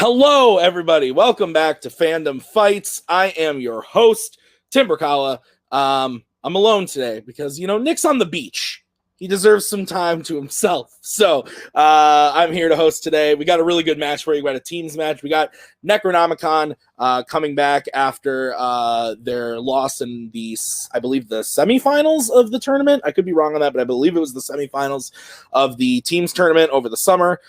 Hello, everybody. Welcome back to Fandom Fights. I am your host, Tim Bracala. I'm alone today because, Nick's on the beach. He deserves some time to himself. So I'm here to host today. We got a really good match for you. We got a teams match. We got Necronomicon coming back after their loss in I believe, the semifinals of the tournament. I could be wrong on that, but I believe it was the semifinals of the teams tournament over the summer.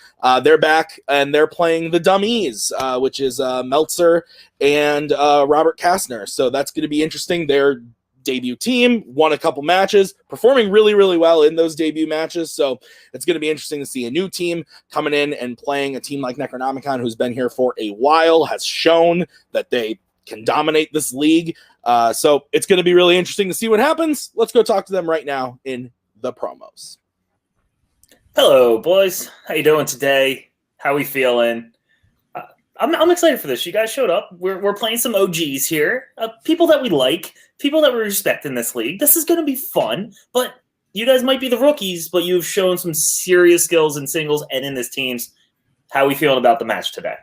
They're back, and they're playing the DUM-Es, which is Meltzer and Robert Kastner. So that's going to be interesting. They're debut team, won a couple matches, performing really, really well in those debut matches. So it's going to be interesting to see a new team coming in and playing a team like Necronomicon, who's been here for a while, has shown that they can dominate this league. So it's going to be really interesting to see what happens. Let's go talk to them right now in the promos. Hello, boys. How you doing today? How we feeling? I'm excited for this. You guys showed up. We're playing some OGs here. People that we like, people that we respect in this league. This is going to be fun, but you guys might be the rookies, but you've shown some serious skills in singles and in this teams. How are we feeling about the match today?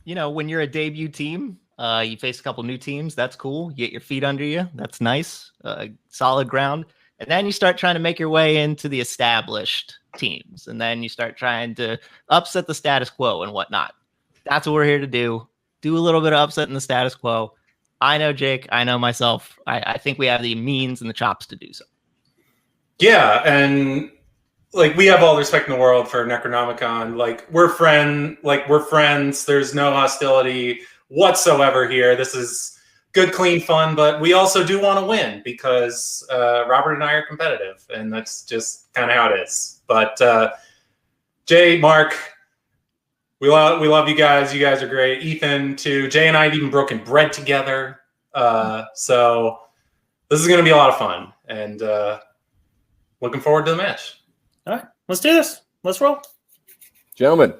When you're a debut team, you face a couple new teams. That's cool. You get your feet under you. That's nice. Solid ground. And then you start trying to make your way into the established teams. And then you start trying to upset the status quo and whatnot. That's what we're here to do. Do a little bit of upset in the status quo. I know Jake. I know myself. I think we have the means and the chops to do so. Yeah, and we have all the respect in the world for Necronomicon. We're friends. There's no hostility whatsoever here. This is good, clean fun, but we also do want to win because Robert and I are competitive, and that's just kind of how it is. But Jay, Mark, we love you guys. You guys are great. Ethan, too. Jay and I have even broken bread together. So this is going to be a lot of fun. And looking forward to the match. All right. Let's do this. Let's roll. Gentlemen,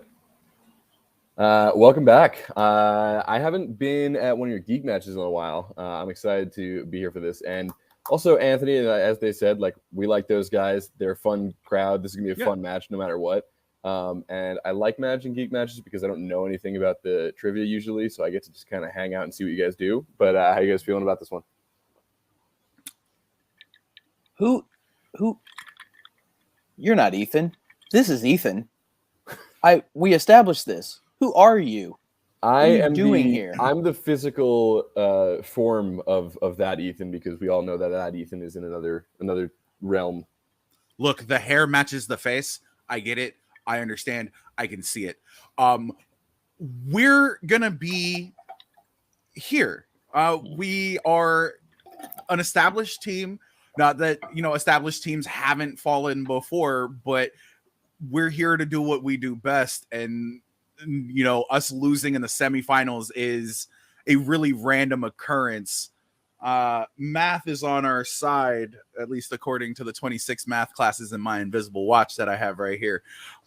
welcome back. I haven't been at one of your geek matches in a while. I'm excited to be here for this. And also, Anthony, as they said, we like those guys. They're a fun crowd. This is going to be a fun match no matter what. And I like managing geek matches because I don't know anything about the trivia usually, so I get to just kind of hang out and see what you guys do. But how you guys feeling about this one? Who? You're not Ethan. This is Ethan. We established this. Who are you? What are you doing here? I'm the physical form of that Ethan because we all know that Ethan is in another realm. Look, the hair matches the face. I get it. I understand. I can see it. We're going to be here. We are an established team. Not that, established teams haven't fallen before, but we're here to do what we do best. And, us losing in the semifinals is a really random occurrence. Math is on our side, at least according to the 26 math classes in my invisible watch that I have right here.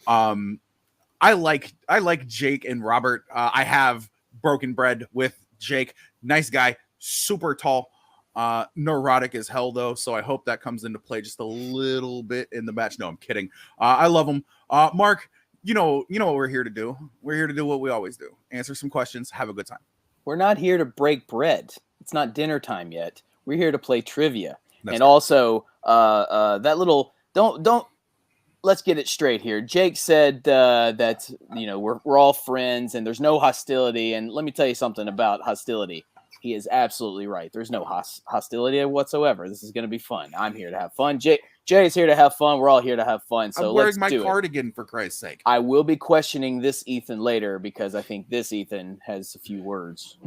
I like Jake and Robert. I have broken bread with Jake. Nice guy, super tall, neurotic as hell though. So I hope that comes into play just a little bit in the match. No, I'm kidding. I love him. Mark, you know what we're here to do. We're here to do what we always do. Answer some questions, have a good time. We're not here to break bread. It's not dinner time yet. We're here to play trivia. That's and right. Also, that little don't. Let's get it straight here. Jake said that we're all friends and there's no hostility. And let me tell you something about hostility. He is absolutely right. There's no hostility whatsoever. This is going to be fun. I'm here to have fun. Jay is here to have fun. We're all here to have fun. So I'm wearing let's do my cardigan for Christ's sake. I will be questioning this Ethan later because I think this Ethan has a few words.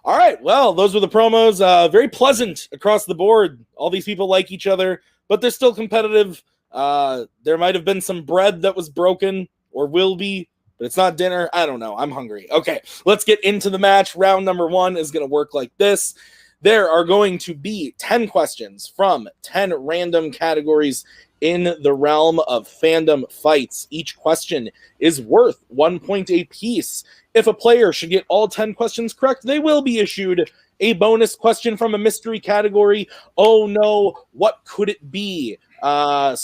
All right, well, those were the promos. Very pleasant across the board. All these people like each other, but they're still competitive. There might have been some bread that was broken or will be, but it's not dinner. I don't know. I'm hungry. Okay, let's get into the match. Round number 1 is going to work like this. There are going to be 10 questions from 10 random categories in the realm of fandom fights. Each question is worth 1 point apiece. If a player should get all 10 questions correct, they will be issued a bonus question from a mystery category. Oh no, what could it be? 3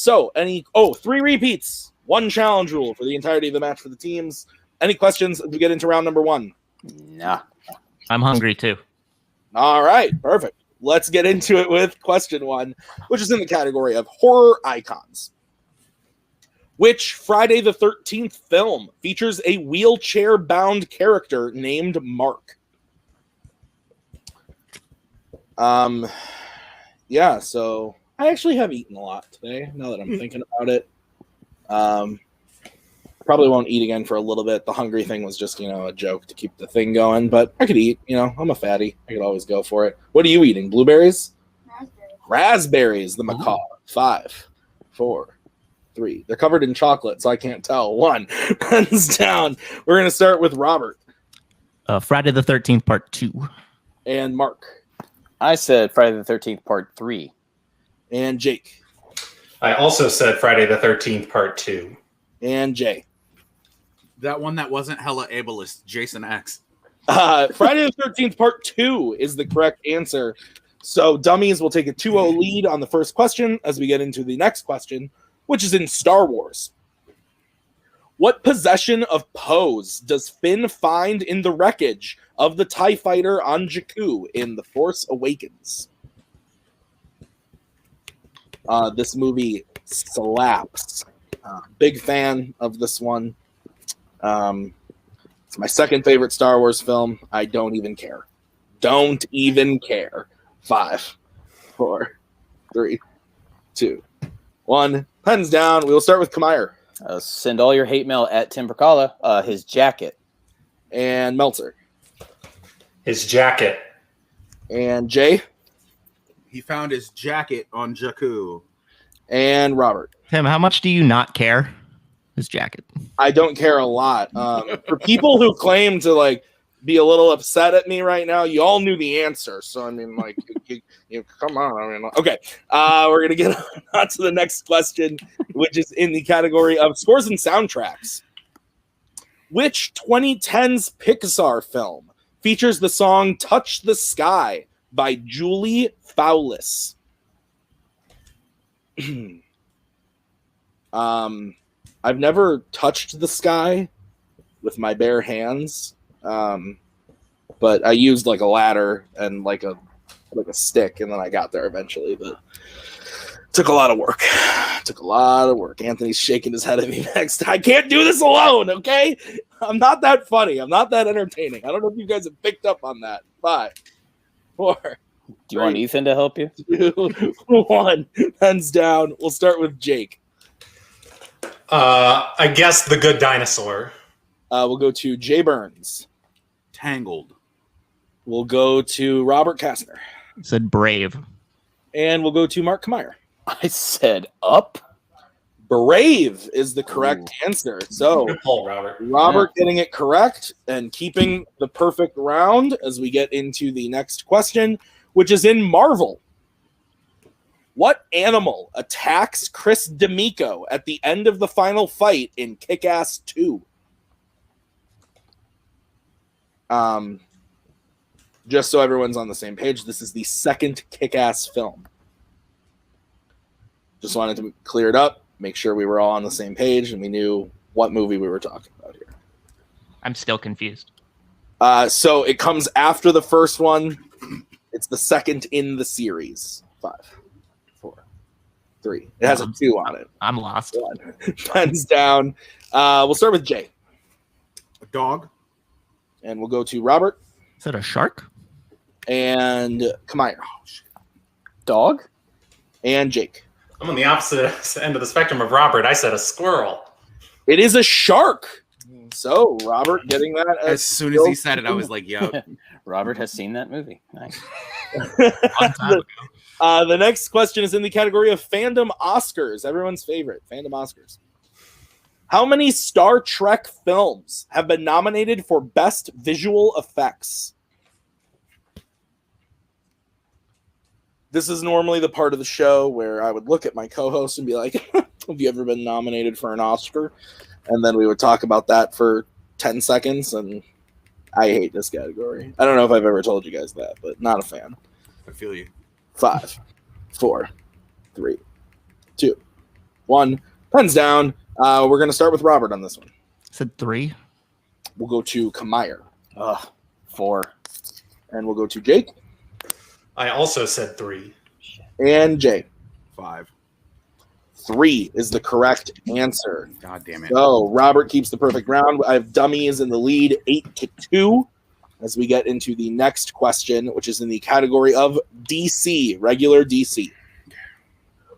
repeats, 1 challenge rule for the entirety of the match for the teams. Any questions as we get into round number 1? Nah. I'm hungry too. All right, perfect. Let's get into it with question 1, which is in the category of horror icons. Which Friday the 13th film features a wheelchair-bound character named Mark? Yeah, so I actually have eaten a lot today, now that I'm thinking about it. Probably won't eat again for a little bit. The hungry thing was just, a joke to keep the thing going, but I could eat, I'm a fatty. I could always go for it. What are you eating? Blueberries? Raspberries, the macaw. 5, 4, 3. They're covered in chocolate, so I can't tell. 1. Hands down. We're going to start with Robert. Friday the 13th, part 2. And Mark. I said Friday the 13th, part 3. And Jake. I also said Friday the 13th, part 2. And Jay. That one that wasn't hella ableist, Jason X. Friday the 13th, part 2 is the correct answer. So dummies will take a 2-0 lead on the first question as we get into the next question, which is in Star Wars. What possession of Poe's does Finn find in the wreckage of the TIE fighter on Jakku in The Force Awakens? This movie slaps. Big fan of this one. It's my second favorite Star Wars film. I don't even care. Don't even care. 5, 4, 3, 2, 1. Pens down. We will start with Kamayer. Send all your hate mail at Tim Bracala. His jacket. And Meltzer. His jacket. And Jay. He found his jacket on Jakku. And Robert. Tim, how much do you not care? His jacket. I don't care a lot. For people who claim to be a little upset at me right now, you all knew the answer. So I mean, come on. I mean, okay. We're gonna get on to the next question, which is in the category of scores and soundtracks. Which 2010s Pixar film features the song "Touch the Sky" by Julie Fowlis? I've never touched the sky with my bare hands, but I used a ladder and a stick, and then I got there eventually. But it took a lot of work. Anthony's shaking his head at me next. I can't do this alone, okay? I'm not that funny. I'm not that entertaining. I don't know if you guys have picked up on that. 5, 4. Do you want Ethan to help you? 2, 1. Hands down. We'll start with Jake. I guess The Good Dinosaur. We'll go to Jay Burns. Tangled. We'll go to Robert Kastner. Said Brave. And we'll go to Mark Kamayer. I said Up. Brave is the correct answer. So Good pull, Robert. Robert getting it correct and keeping the perfect round as we get into the next question, which is in Marvel. What animal attacks Chris D'Amico at the end of the final fight in Kick-Ass 2? Just so everyone's on the same page, this is the second Kick-Ass film. Just wanted to clear it up, make sure we were all on the same page and we knew what movie we were talking about here. I'm still confused. So it comes after the first one. It's the second in the series. 5, 4, 3. It has a 2 on it. I'm lost. 1. Pens down. We'll start with Jay. A dog. And we'll go to Robert. Is that a shark? And Kamayer. Dog. And Jake. I'm on the opposite end of the spectrum of Robert. I said a squirrel. It is a shark. So Robert getting that. As soon as he said it, I was like, yo. Robert has seen that movie. Nice. The next question is in the category of Fandom Oscars. Everyone's favorite. Fandom Oscars. How many Star Trek films have been nominated for Best Visual Effects? This is normally the part of the show where I would look at my co-host and be like, have you ever been nominated for an Oscar? And then we would talk about that for 10 seconds, and I hate this category. I don't know if I've ever told you guys that, but not a fan. I feel you. 5, 4, 3, 2, 1. Pens down. We're going to start with Robert on this one. Said 3. We'll go to Kamire. 4. And we'll go to Jake. I also said 3. And Jay. 5. 3 is the correct answer. God damn it. So Robert keeps the perfect round. I have DUM-E is in the lead 8-2 as we get into the next question, which is in the category of DC, regular DC.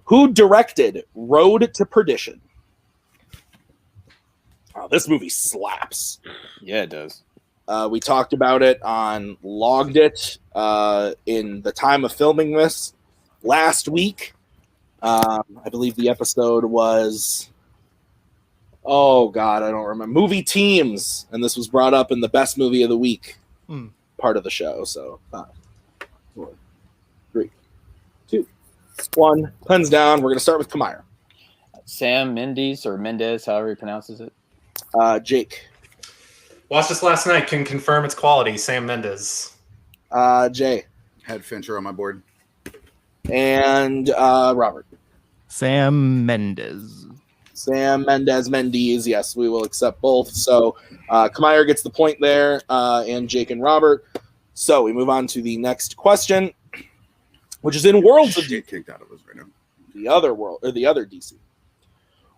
Who directed Road to Perdition? Oh, this movie slaps. Yeah, it does. We talked about it on Logged It in the time of filming this last week. I believe the episode was, oh God, I don't remember. Movie Teams, and this was brought up in the best movie of the week part of the show. So 5, 4, 3, 2, 1. Pens down. We're going to start with Kamire. Sam Mendes or Mendez, however he pronounces it. Jake. Watched this last night. Can confirm its quality. Sam Mendes. Jay. Had Fincher on my board. And Robert. Sam Mendes. Sam Mendes. Yes, we will accept both. So Kamire gets the point there, and Jake and Robert. So we move on to the next question, which is in Worlds of Shit kicked out of us right now. the other world or the other DC.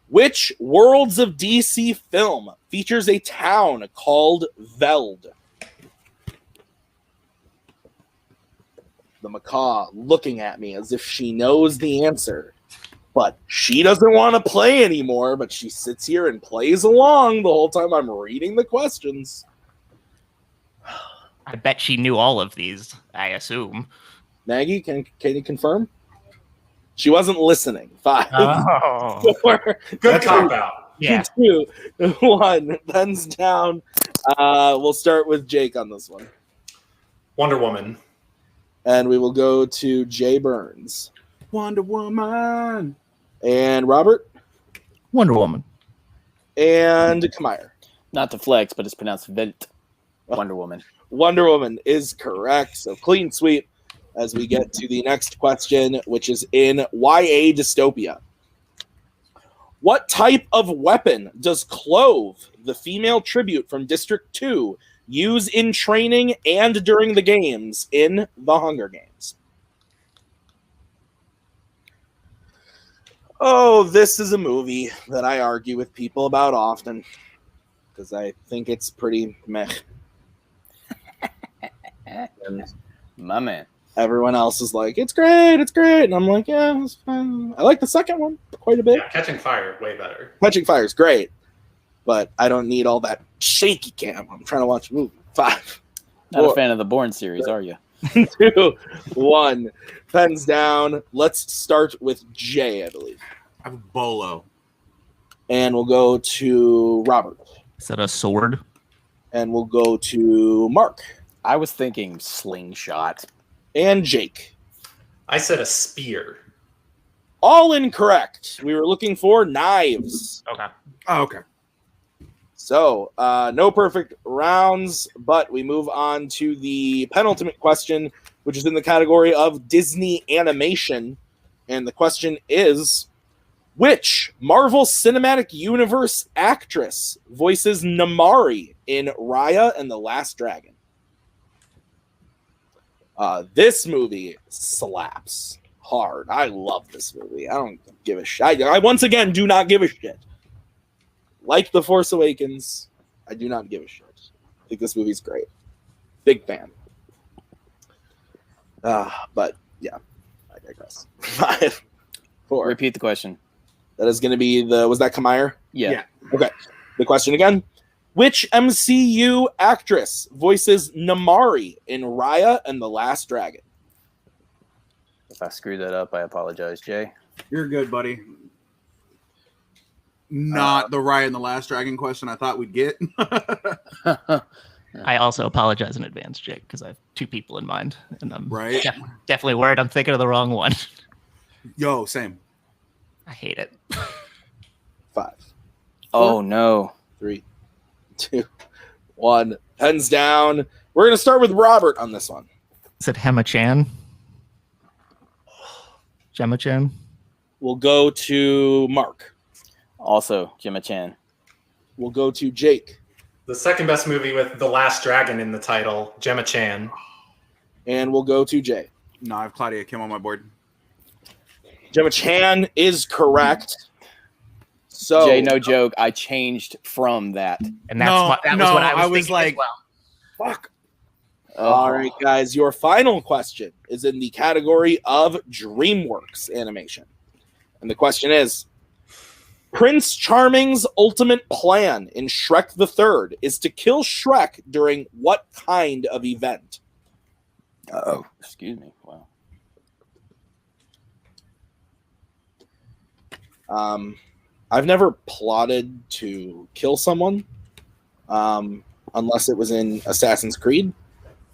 Which Worlds of DC film features a town called Veld? The macaw looking at me as if she knows the answer, but she doesn't want to play anymore, but she sits here and plays along the whole time I'm reading the questions. I bet she knew all of these, I assume. Maggie, can you confirm? She wasn't listening. 5, Oh. 4, Good cop out. Yeah. 2, 1. Pens down. We'll start with Jake on this one. Wonder Woman. And we will go to Jay Burns. Wonder Woman. And Robert. Wonder Woman. And Kamire. Not to flex, but it's pronounced Velt. Wonder Woman. Wonder Woman is correct. So clean sweep as we get to the next question, which is in YA Dystopia. What type of weapon does Clove, the female tribute from District 2, use in training and during the games in The Hunger Games? Oh, this is a movie that I argue with people about often because I think it's pretty meh. And My man. everyone else is like, it's great. And I'm like, yeah, it's fine. I like the second one quite a bit. Yeah, Catching Fire, way better. Catching Fire is great, but I don't need all that shaky cam. I'm trying to watch a movie. 5, Not 4, a fan of the Bourne series, are you? 2, 1. Pens down. Let's start with Jay, I believe. I have Bolo. And we'll go to Robert. Is that a sword? And we'll go to Mark. I was thinking slingshot. And Jake. I said a spear. All incorrect. We were looking for knives. Okay. Oh, okay. So, no perfect rounds, but we move on to the penultimate question, which is in the category of Disney animation. And the question is, which Marvel Cinematic Universe actress voices Namari in Raya and the Last Dragon? This movie slaps hard. I love this movie. I don't give a shit. I once again do not give a shit. Like The Force Awakens, I do not give a shit. I think this movie's great. Big fan. But yeah, I digress. 5, 4. Repeat the question. That is going to be was that Kamire? Yeah. Okay. The question again. Which MCU actress voices Namari in Raya and the Last Dragon? If I screwed that up, I apologize, Jay. You're good, buddy. Not the Raya and the Last Dragon question I thought we'd get. I also apologize in advance, Jake, because I have 2 people in mind, and I'm Right. definitely worried I'm thinking of the wrong one. Yo, same. I hate it. 5, Oh, no. 3, 2, 1. Pens down. We're going to start with Robert on this one. Is it Hema-chan? Gemma-chan? We'll go to Mark. Also, Gemma Chan. We'll go to Jake. The second best movie with The Last Dragon in the title, Gemma Chan. And we'll go to Jay. No, I have Claudia Kim on my board. Gemma Chan is correct. So Jay, no joke. I changed from that. And that's No, what, that was no, what I was, I was thinking like- as well. Fuck. All right, guys, your final question is in the category of DreamWorks animation. And the question is, Prince Charming's ultimate plan in Shrek the Third is to kill Shrek during what kind of event? Oh, excuse me. Wow. I've never plotted to kill someone unless it was in Assassin's Creed.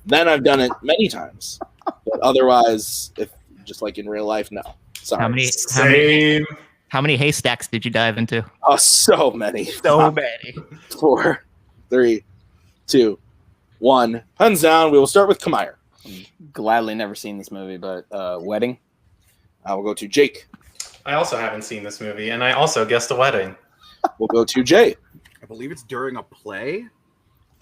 Then I've done it many times. But otherwise, if just like in real life, no. Sorry. How many haystacks did you dive into? Oh, so many. So many. 4, 3, 2, 1. Hands down. We will start with Kamire. Gladly never seen this movie, but Wedding. I will go to Jake. I also haven't seen this movie, and I also guessed a wedding. We'll go to Jay. I believe it's during a play.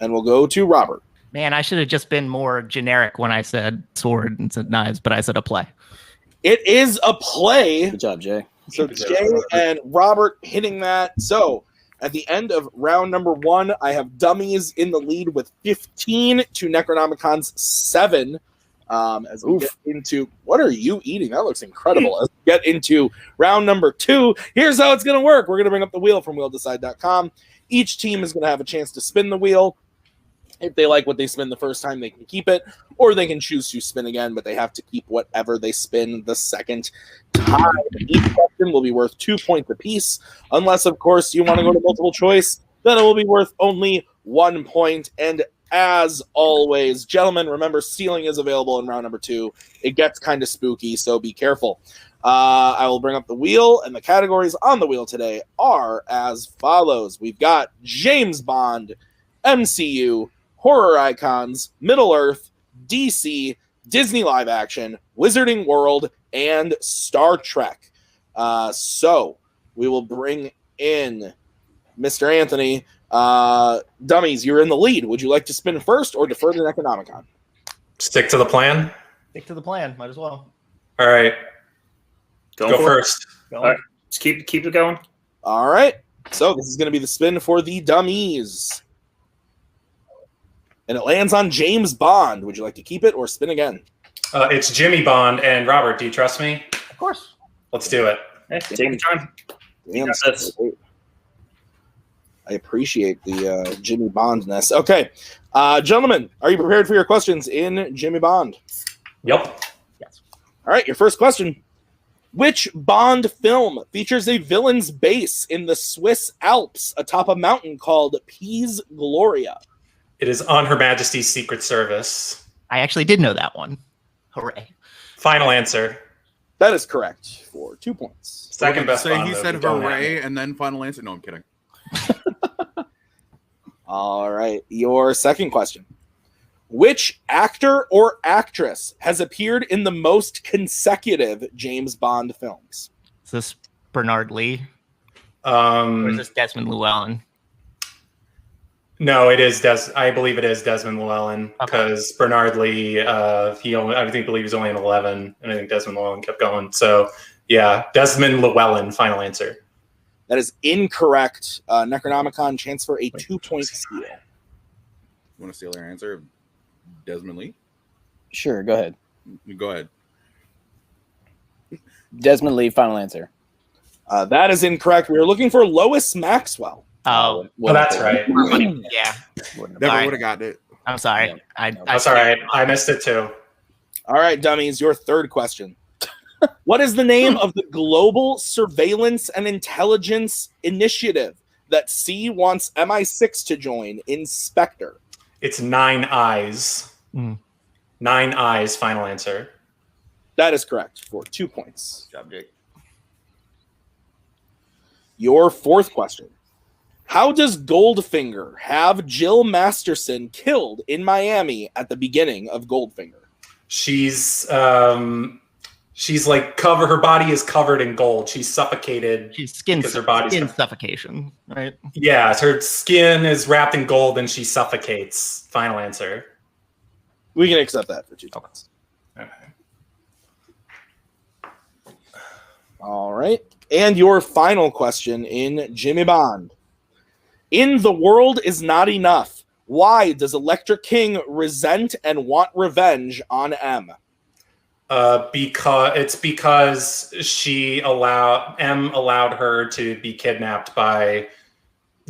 And we'll go to Robert. Man, I should have just been more generic when I said sword and said knives, but I said a play. It is a play. Good job, Jay. So Jay and Robert hitting that. So at the end of round number 1, I have dummies in the lead with 15 to Necronomicon's 7. As we get into what are you eating? That looks incredible. As we get into round number 2, here's how it's going to work. We're going to bring up the wheel from wheeldecide.com. Each team is going to have a chance to spin the wheel. If they like what they spin the first time, they can keep it, or they can choose to spin again, but they have to keep whatever they spin the second time. Each question will be worth 2 points apiece, unless, of course, you want to go to multiple choice. Then it will be worth only 1 point. And as always, gentlemen, remember, stealing is available in round number 2. It gets kind of spooky, so be careful. I will bring up the wheel, and the categories on the wheel today are as follows. We've got James Bond, MCU, horror icons, Middle-earth, DC, Disney live action, Wizarding World, and Star Trek. So we will bring in Mr. Anthony. Dummies, you're in the lead. Would you like to spin first or defer to Necronomicon? Stick to the plan. Stick to the plan. Might as well. All right. Go for it. first. All right. Just keep it going. All right. So this is going to be the spin for the dummies. And it lands on James Bond. Would you like to keep it or spin again? It's Jimmy Bond. And Robert, do you trust me? Of course. Let's do it. Hey, take your time. Damn, Got this. I appreciate the Jimmy Bond-ness. Okay. Gentlemen, are you prepared for your questions in Jimmy Bond? Yep. Yes. All right, your first question. Which Bond film features a villain's base in the Swiss Alps atop a mountain called Piz Gloria? It is on Her Majesty's Secret Service. I actually did know that one. Hooray. Final answer. That is correct for 2 points. Second best So Bond he movie. said Don't hooray have it. and then final answer. No, I'm kidding. All right, your second question. Which actor or actress has appeared in the most consecutive James Bond films? Is this Bernard Lee or is this Desmond Llewellyn? No, it is I believe it is Desmond Llewellyn because Bernard Lee, I believe he was only in 11, and I think Desmond Llewellyn kept going. So, yeah, Desmond Llewellyn. Final answer. That is incorrect. Necronomicon, chance for a 2-point steal. You want to steal your answer? Desmond Lee? Sure, go ahead. Go ahead. Desmond Lee, final answer. That is incorrect. We are looking for Lois Maxwell. Oh, Well, that's right. yeah. Never Sorry. would have gotten it. I'm sorry. Yeah. That's all right. I missed it too. All right, dummies, your third question. What is the name of the Global Surveillance and Intelligence Initiative that C wants MI6 to join in Spectre? It's 9 Eyes. 9 Eyes. Final answer. That is correct for 2 points. Good job, Jake. Your fourth question. How does Goldfinger have Jill Masterson killed in Miami at the beginning of Goldfinger? She's she's like her body is covered in gold. She's suffocated. She's skin because her body's suffocation, right? Yeah, her skin is wrapped in gold and she suffocates. Final answer. We can accept that for 2 points. Okay. All right. And your final question in Jimmy Bond. In The World Is Not Enough, why does Electric King resent and want revenge on M? Because M allowed her to be kidnapped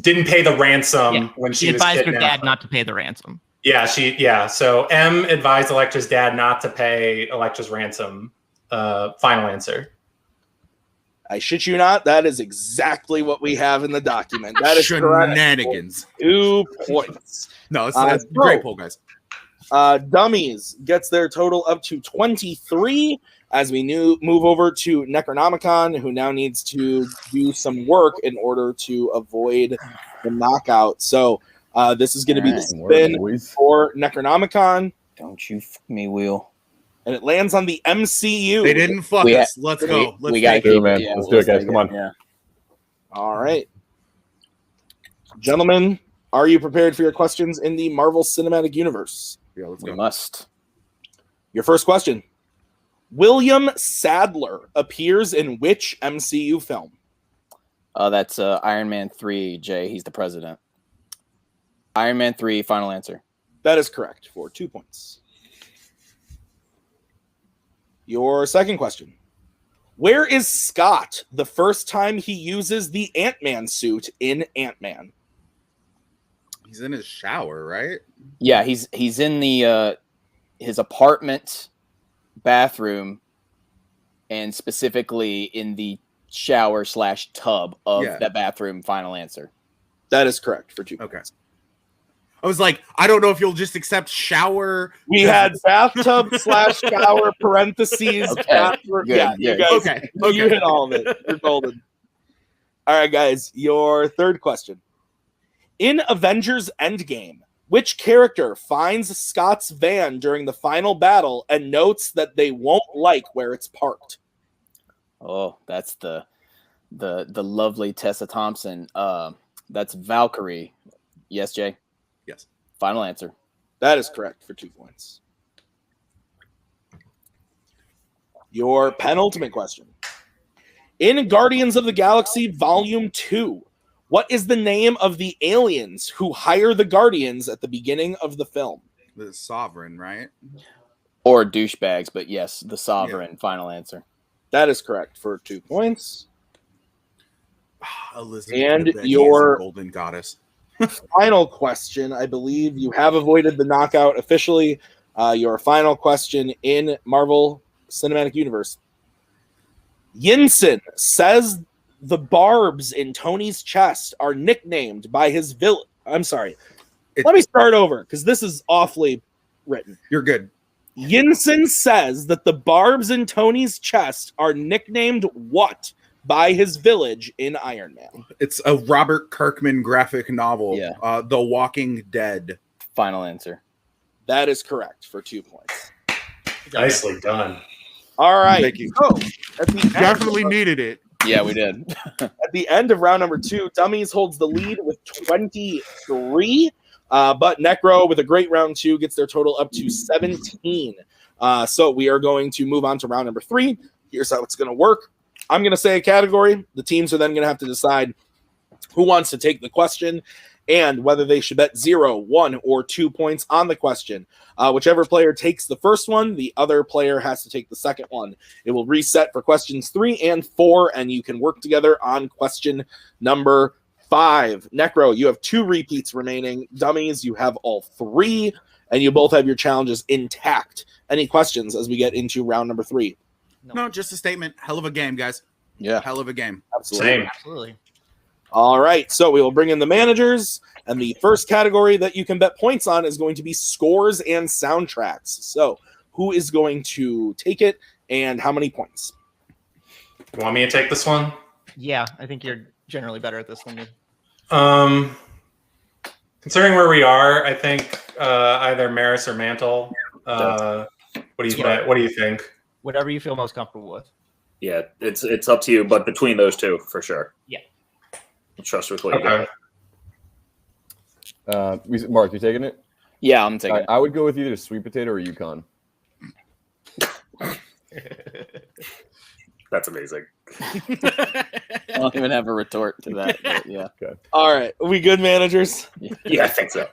didn't pay the ransom when she was advised her kidnapped. dad not to pay the ransom. So M advised Elektra's dad not to pay Elektra's ransom. Final answer. I shit you not, that is exactly what we have in the document. That is shenanigans. Correct. 2 points. No, it's a great poll, guys. Dummies gets their total up to 23 as we move over to Necronomicon, who now needs to do some work in order to avoid the knockout. So this is going to be the spin for Necronomicon. Don't you f me, Will. And it lands on the MCU. They didn't fuck us. Let's go. We got to do it, man. Let's do it, guys. Come on. Yeah. All right. Gentlemen, are you prepared for your questions in the Marvel Cinematic Universe? Yeah, let's We go. must. Your first question. William Sadler appears in which MCU film? That's Iron Man 3, Jay. He's the president. Iron Man 3, final answer. That is correct for 2 points. Your second question. Where is Scott the first time he uses the Ant-Man suit in Ant-Man? He's in his shower, right? Yeah, he's in the his apartment bathroom, and specifically in the shower/tub of that bathroom. Final answer. That is correct for 2 points. Okay. I was like, I don't know if you'll just accept shower. We had bathtub/shower parentheses. Okay. Bathroom. Good, Yeah, good. you guys, you Okay. hit all of it. You're golden. All right, guys, your third question. In Avengers Endgame, which character finds Scott's van during the final battle and notes that they won't like where it's parked? Oh, that's the lovely Tessa Thompson. That's Valkyrie. Yes, Jay. Yes. Final answer. That is correct for 2 points. Your penultimate question. In Guardians of the Galaxy Volume 2, what is the name of the aliens who hire the Guardians at the beginning of the film? The Sovereign, right? Or douchebags, but yes, the Sovereign. Final answer. That is correct for 2 points. Elizabeth And Debicki is a your- golden goddess. Final question. I believe you have avoided the knockout officially. Your final question in Marvel Cinematic Universe. Yinsen says the barbs in Tony's chest are nicknamed by his villain. I'm sorry. Let me start over because this is awfully written. You're good. Yinsen says that the barbs in Tony's chest are nicknamed what by his village in Iron Man? It's a Robert Kirkman graphic novel. Yeah. The Walking Dead. Final answer. That is correct for 2 points. Nicely done. All right. Thank you. So, at the end Definitely of- needed it. Yeah, we did. At the end of round number 2, Dummies holds the lead with 23. But Necro, with a great round 2, gets their total up to 17. So we are going to move on to round number 3. Here's how it's going to work. I'm going to say a category. The teams are then going to have to decide who wants to take the question and whether they should bet 0, 1, or 2 points on the question. Whichever player takes the first one, the other player has to take the second one. It will reset for questions 3 and 4, and you can work together on question number 5. Necro, you have 2 repeats remaining. Dummies, you have all 3, and you both have your challenges intact. Any questions as we get into round number 3? No, just a statement. Hell of a game, guys. Yeah. Hell of a game. Absolutely. Same. Absolutely. All right, so we will bring in the managers, and the first category that you can bet points on is going to be scores and soundtracks. So, who is going to take it, and how many points? You want me to take this one? Yeah, I think you're generally better at this one. Considering where we are, I think either Maris or Mantle. What do you think? Whatever you feel most comfortable with. Yeah, it's up to you, but between those two, for sure. Yeah. I'll trust with what you Okay. got. Mark, you taking it? Yeah, I'm taking it. I would go with either sweet potato or Yukon. That's amazing. I don't even have a retort to that. But yeah. All right, are we good, managers? Yeah, I think so.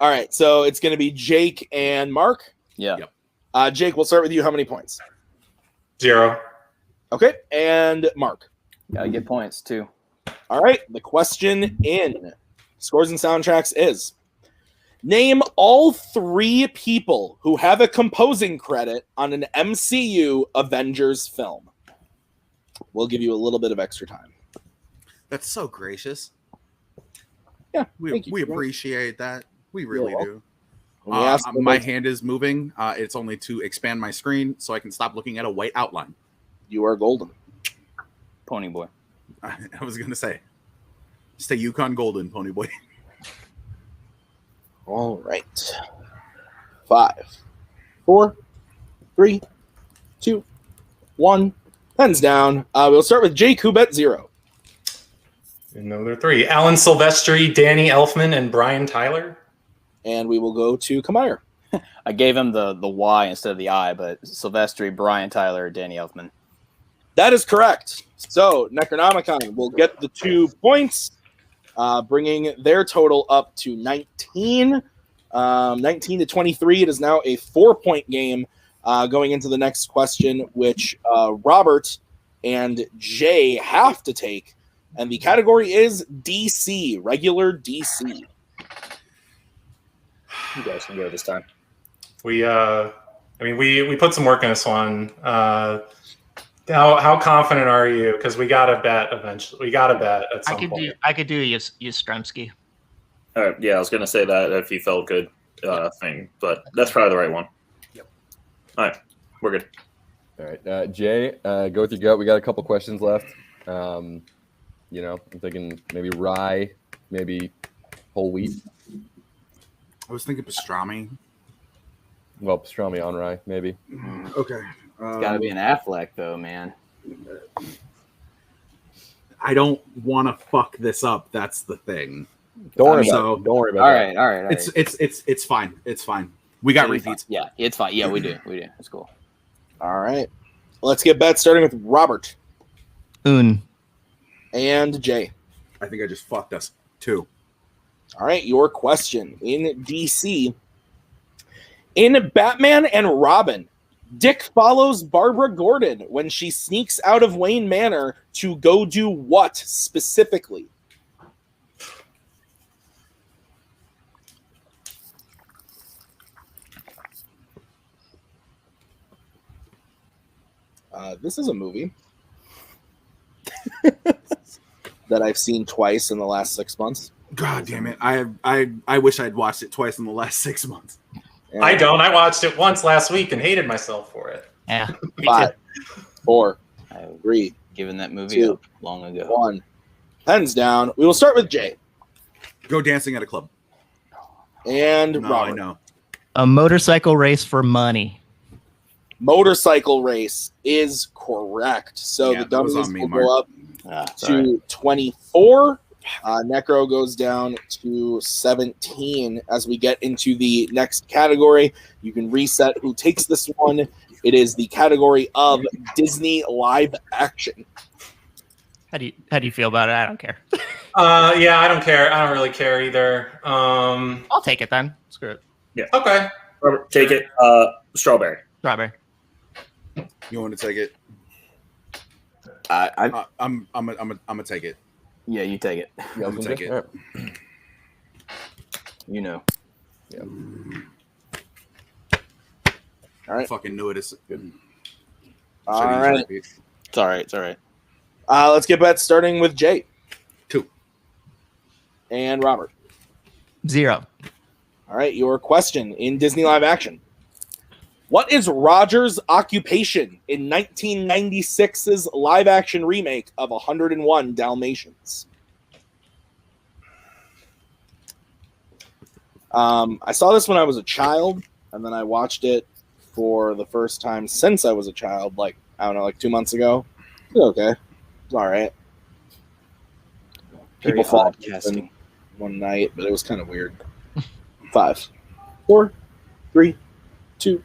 All right, so it's going to be Jake and Mark. Yeah. Yep. Jake, we'll start with you. How many points? 0. Okay, and Mark. Gotta get points too. All right, the question in Scores and Soundtracks is, name all 3 people who have a composing credit on an MCU Avengers film. We'll give you a little bit of extra time. That's so gracious. Yeah, We thank you. appreciate that. We really You're do. We asked them My both- hand is moving. It's only to expand my screen so I can stop looking at a white outline. You are golden. Pony boy. I was gonna say, stay Yukon Golden, Pony Boy. All right. 5, 4, 3, 2, 1. Pens down. We'll start with Jake, who bet 0. Another 3. Alan Silvestri, Danny Elfman, and Brian Tyler. And we will go to Kamire. I gave him the Y instead of the I, but Silvestri, Brian Tyler, Danny Elfman. That is correct. So Necronomicon will get the 2 points, bringing their total up to 19. 19 to 23. It is now a 4-point game going into the next question, which Robert and Jay have to take. And the category is DC, regular DC. You guys can go this time. We put some work in this one. How confident are you? Because we got to bet eventually. We got to bet at some point. I could do Yastrzemski. All right, yeah, I was going to say that if you felt good thing, but that's probably the right one. Yep. All right, we're good. All right, Jay, go with your gut. We got a couple questions left. I'm thinking maybe rye, maybe whole wheat. I was thinking pastrami. Well, pastrami on rye, maybe. Okay. It's got to be an Affleck, though, man. I don't want to fuck this up. That's the thing. Don't worry so- about it. Don't worry about All that. right. It's fine. It's fine. We got It's repeats. fine. Yeah, it's fine. Yeah, we do. It's cool. All right. Let's get bets starting with Robert and Jay. I think I just fucked us too. All right, your question in DC. In Batman and Robin, Dick follows Barbara Gordon when she sneaks out of Wayne Manor to go do what specifically? This is a movie that I've seen twice in the last 6 months. God damn it! I wish I'd watched it twice in the last 6 months. And I don't. I watched it once last week and hated myself for it. Yeah. 5, 4, I've 3, given that movie 2, up long ago. 1. Pens down. We will start with Jay Go dancing at a club. and No, Robert. I know. A motorcycle race for money. Motorcycle race is correct. So Yeah, the that was dummies on me, will Mark. go up It's all right. to 24. Necro goes down to 17 as we get into the next category. You can reset who takes this one. It is the category of Disney live action. How do you feel about it? I don't care. Yeah, I don't care. I don't really care either. I'll take it then. Screw it. Okay. Robert, take it. Strawberry. Strawberry. You want to take it? I'm gonna take it. Yeah, you take it. You guys I'm wanna gonna take take All right. You know. All right. Fucking knew it. It's good. All right. It's all right. It's all right. Let's get bets starting with Jay 2. and Robert. 0. All right, your question in Disney live action. What is Roger's occupation in 1996's live action remake of 101 Dalmatians? I saw this when I was a child, and then I watched it for the first time since I was a child, like, I don't know, like 2 months ago. Okay. It's all right. People fall in one night, but it was kind of weird. 5, 4, 3, 2,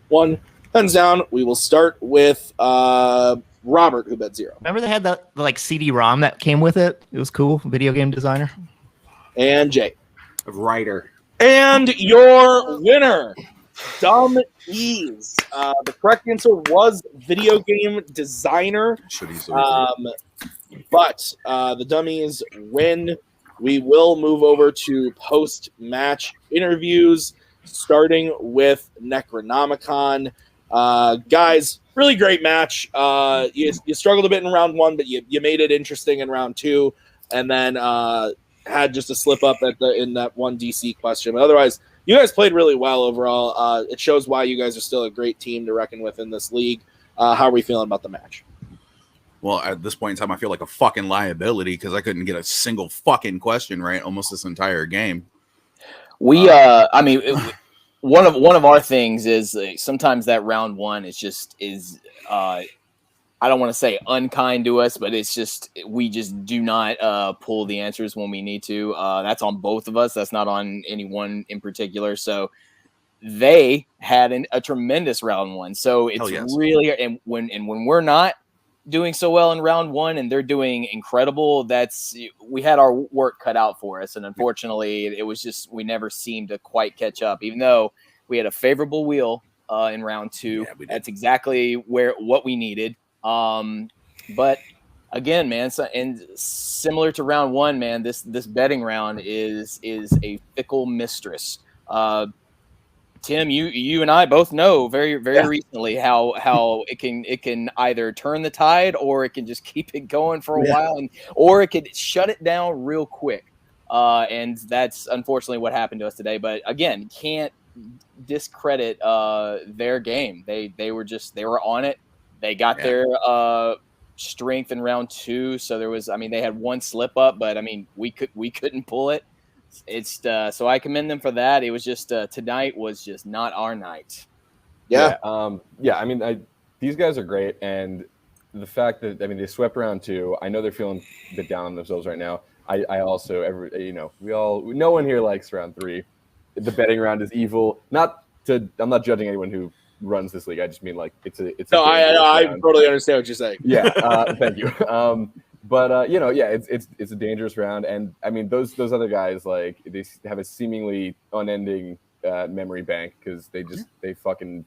1. Pens down. We will start with Robert, who bet 0. Remember they had the like CD-ROM that came with it? It was cool. Video game designer. And Jay. Writer. And your winner, DUM-E's. The correct answer was video game designer. But the DUM-E's win. We will move over to post-match interviews, starting with Necronomicon. Guys, really great match. You struggled a bit in round 1, but you made it interesting in round 2, and then had just a slip up in that one DC question. But otherwise, you guys played really well overall. It shows why you guys are still a great team to reckon with in this league. How are we feeling about the match? Well, at this point in time, I feel like a fucking liability because I couldn't get a single fucking question right almost this entire game. We, one of our things is sometimes that round 1 is I don't want to say unkind to us, but it's just we just do not pull the answers when we need to. That's on both of us. That's not on anyone in particular. So they had a tremendous round 1. So it's really and when we're not doing so well in round 1 and they're doing incredible, we had our work cut out for us, and unfortunately it was just we never seemed to quite catch up, even though we had a favorable wheel in round 2. That's exactly what we needed. But again, man, and similar to round 1, man, this betting round is a fickle mistress. Tim, you and I both know very recently how it can either turn the tide or it can just keep it going for a while, or it could shut it down real quick. And that's unfortunately what happened to us today. But again, can't discredit their game. They were on it. They got their strength in round 2. So they had one slip up, but we couldn't pull it. It's so I commend them for that. It was just tonight was just not our night. Yeah. These guys are great, and the fact that they swept round 2. I know they're feeling a bit down on themselves right now. I also no one here likes round 3. The betting round is evil. I'm not judging anyone who runs this league. I just mean it's I totally understand what you're saying. Yeah, thank you. It's a dangerous round, and those other guys they have a seemingly unending memory bank because they fucking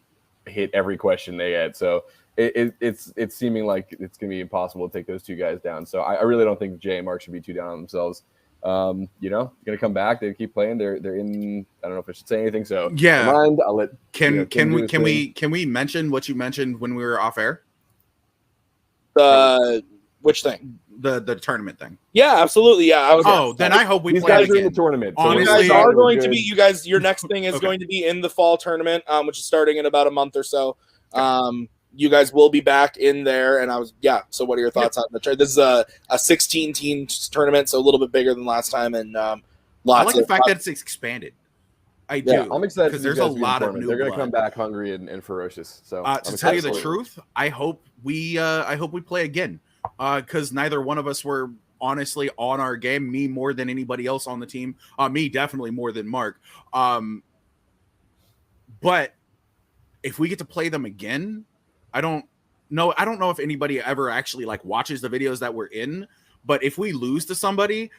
hit every question they get. So it's seeming like it's gonna be impossible to take those two guys down. So I really don't think Jay and Mark should be too down on themselves. Gonna come back. They keep playing. They're in. I don't know if I should say anything. So yeah, mind. I'll let. Can we mention what you mentioned when we were off air? Which thing? The tournament thing. Yeah, absolutely. Yeah. I hope we these play guys again. are in the tournament. Honestly, you guys are going to be. You guys, your next thing is Okay. going to be in the fall tournament, which is starting in about a month or so. You guys will be back in there, and So, what are your thoughts on the tournament? This is a 16-team tournament, so a little bit bigger than last time, and I like the fact that it's expanded. I do. I'm excited because there's a lot of new. They're going to come back hungry and ferocious. So, to tell you the truth, I hope we play again. Because neither one of us were honestly on our game. Me more than anybody else on the team. Me definitely more than Mark. But if we get to play them again, I don't know if anybody ever actually watches the videos that we're in. But if we lose to somebody,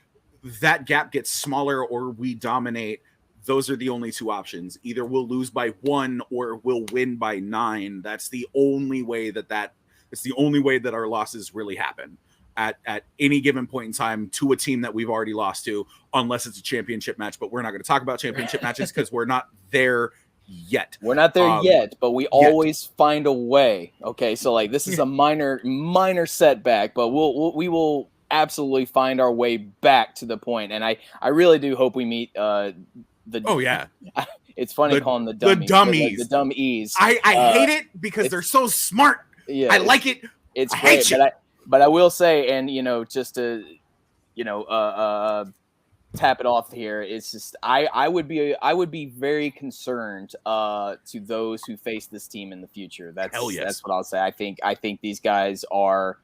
that gap gets smaller or we dominate. Those are the only two options. Either we'll lose by 1 or we'll win by 9. That's the only way it's the only way that our losses really happen at any given point in time to a team that we've already lost to, unless it's a championship match. But we're not going to talk about championship matches because we're not there yet. We're not there yet, but we always find a way. Okay, so this is a minor setback, but we will absolutely find our way back to the point. And I really do hope we meet it's funny calling them the dummies. The DUM-E's. I hate it because they're so smart. Yeah, I like it. It's great, but I will say, and just to tap it off here. It's just I would be very concerned to those who face this team in the future. That's what I'll say. I think these guys are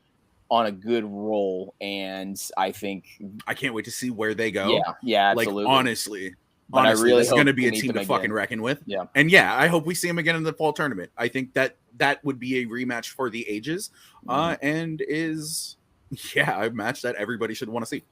on a good roll, and I can't wait to see where they go. Yeah, absolutely. Like honestly, but I really this is going to be a team to fucking reckon with. Yeah, and yeah, I hope we see them again in the fall tournament. I think that would be a rematch for the ages, and is a match that everybody should want to see.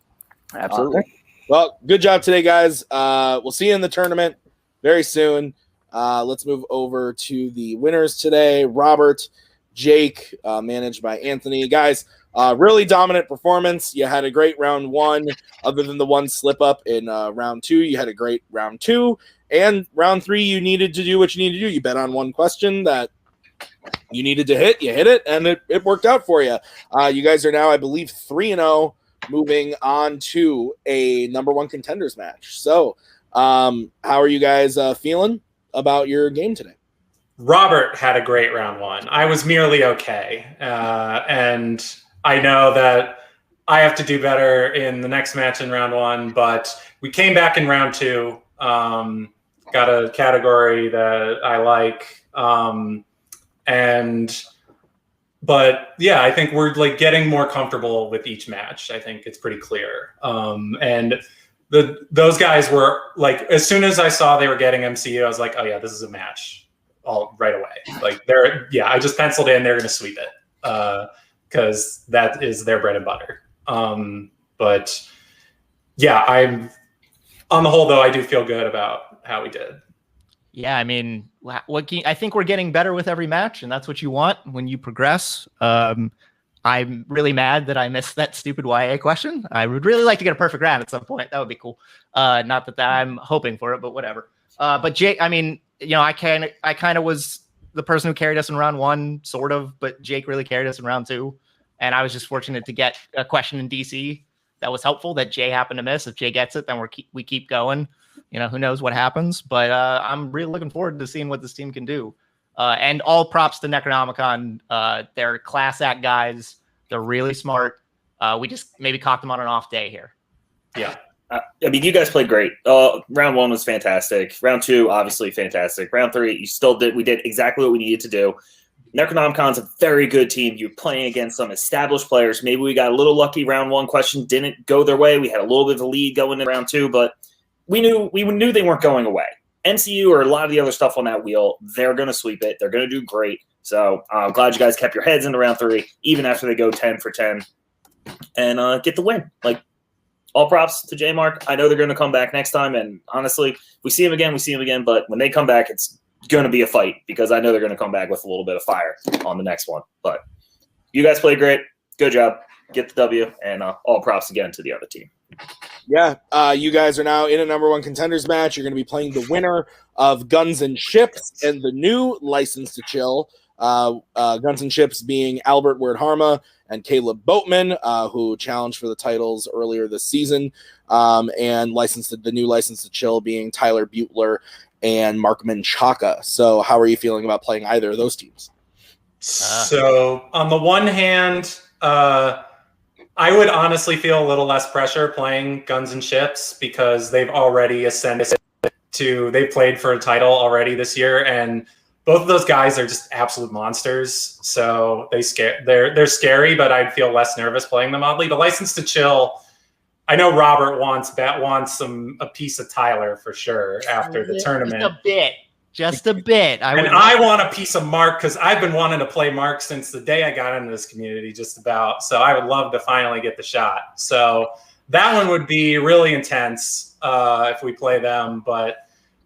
Absolutely. Well, good job today, guys. We'll see you in the tournament very soon. Let's move over to the winners today. Robert, Jake, managed by Anthony. Guys, really dominant performance. You had a great round 1, other than the one slip up in round 2. You had a great round 2. And round 3, you needed to do what you needed to do. You bet on one question that you needed to hit. You hit it, and it worked out for you. You guys are now, I believe, 3-0. Moving on to a number 1 contenders match. So, how are you guys feeling about your game today? Robert had a great round 1. I was merely okay. And I know that I have to do better in the next match in round 1, but we came back in round 2. Got a category that I like. But yeah, I think we're like getting more comfortable with each match. I think it's pretty clear. And those guys were like, as soon as I saw they were getting MCU, I was like, oh yeah, this is a match all right away. Like I just penciled in, they're going to sweep it because that is their bread and butter. But yeah, I'm on the whole though, I do feel good about how we did. Yeah, I mean, I think we're getting better with every match, and that's what you want when you progress. I'm really mad that I missed that stupid YA question. I would really like to get a perfect round at some point. That would be cool. Not that I'm hoping for it, but whatever. But Jake, I mean, I kind of was the person who carried us in round 1, sort of, but Jake really carried us in round 2, and I was just fortunate to get a question in DC that was helpful that Jay happened to miss. If Jay gets it, then we keep going. Who knows what happens, but I'm really looking forward to seeing what this team can do. And all props to Necronomicon. They're class act guys. They're really smart. We just maybe caught them on an off day here. Yeah. I mean, you guys played great. Round 1 was fantastic. Round 2, obviously fantastic. Round 3, we did exactly what we needed to do. Necronomicon's a very good team. You're playing against some established players. Maybe we got a little lucky. Round 1 question didn't go their way. We had a little bit of a lead going in round 2, but we knew they weren't going away. MCU or a lot of the other stuff on that wheel, they're going to sweep it. They're going to do great. So I'm glad you guys kept your heads into round 3, even after they go 10 for 10, and get the win. Like, all props to J Mark. I know they're going to come back next time, and honestly, we see them again. But when they come back, it's going to be a fight because I know they're going to come back with a little bit of fire on the next one. But you guys played great. Good job. Get the W, and all props again to the other team. Yeah, you guys are now in a number 1 contenders match. You're going to be playing the winner of Guns and Ships and the new License to Chill. Guns and Ships being Albert Wordharma and Caleb Boatman, who challenged for the titles earlier this season, and the new License to Chill being Tyler Butler and Markman Chaka. So how are you feeling about playing either of those teams? So on the one hand, I would honestly feel a little less pressure playing Guns and Ships because they've already ascended they've played for a title already this year, and both of those guys are just absolute monsters. So they're scary, but I'd feel less nervous playing them oddly. The License to Chill, I know Robert wants a piece of Tyler for sure after the tournament. Just a bit. I want a piece of Mark because I've been wanting to play Mark since the day I got into this community, just about. So I would love to finally get the shot. So that one would be really intense if we play them, but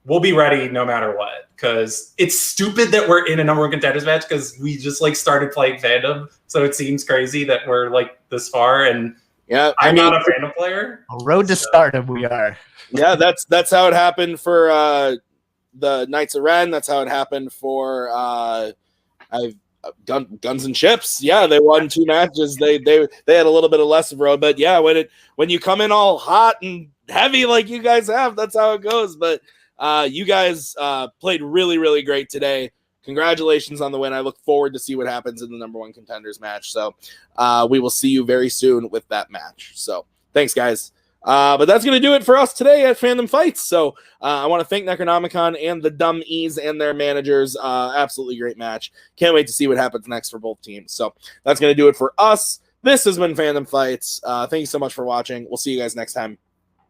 we'll be ready no matter what. Because it's stupid that we're in a number 1 contenders match because we just started playing Fandom. So it seems crazy that we're this far. And yeah, I'm not a Fandom player. A road to stardom we are. Yeah, that's how it happened for the Knights of Ren. That's how it happened for Guns and Ships. Yeah, they won 2 matches. They had a little bit of less of road, but yeah, when you come in all hot and heavy like you guys have, that's how it goes. But you guys played really, really great today. Congratulations on the win. I look forward to see what happens in the number 1 contenders match. So we will see you very soon with that match. So thanks, guys. But that's going to do it for us today at Fandom Fights. So I want to thank Necronomicon and the DUM-Es and their managers. Absolutely great match. Can't wait to see what happens next for both teams. So that's going to do it for us. This has been Fandom Fights. Thank you so much for watching. We'll see you guys next time.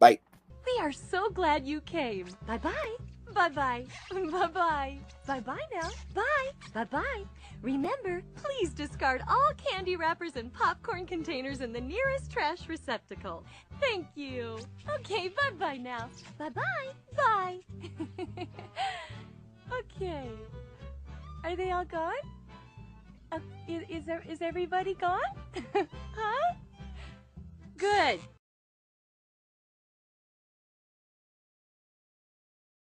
Bye. We are so glad you came. Bye-bye. Bye-bye. Bye-bye. Bye-bye now. Bye. Bye-bye. Remember, please discard all candy wrappers and popcorn containers in the nearest trash receptacle. Thank you. Okay, bye-bye now. Bye-bye. Bye. Okay. Are they all gone? Is everybody gone? Huh? Good.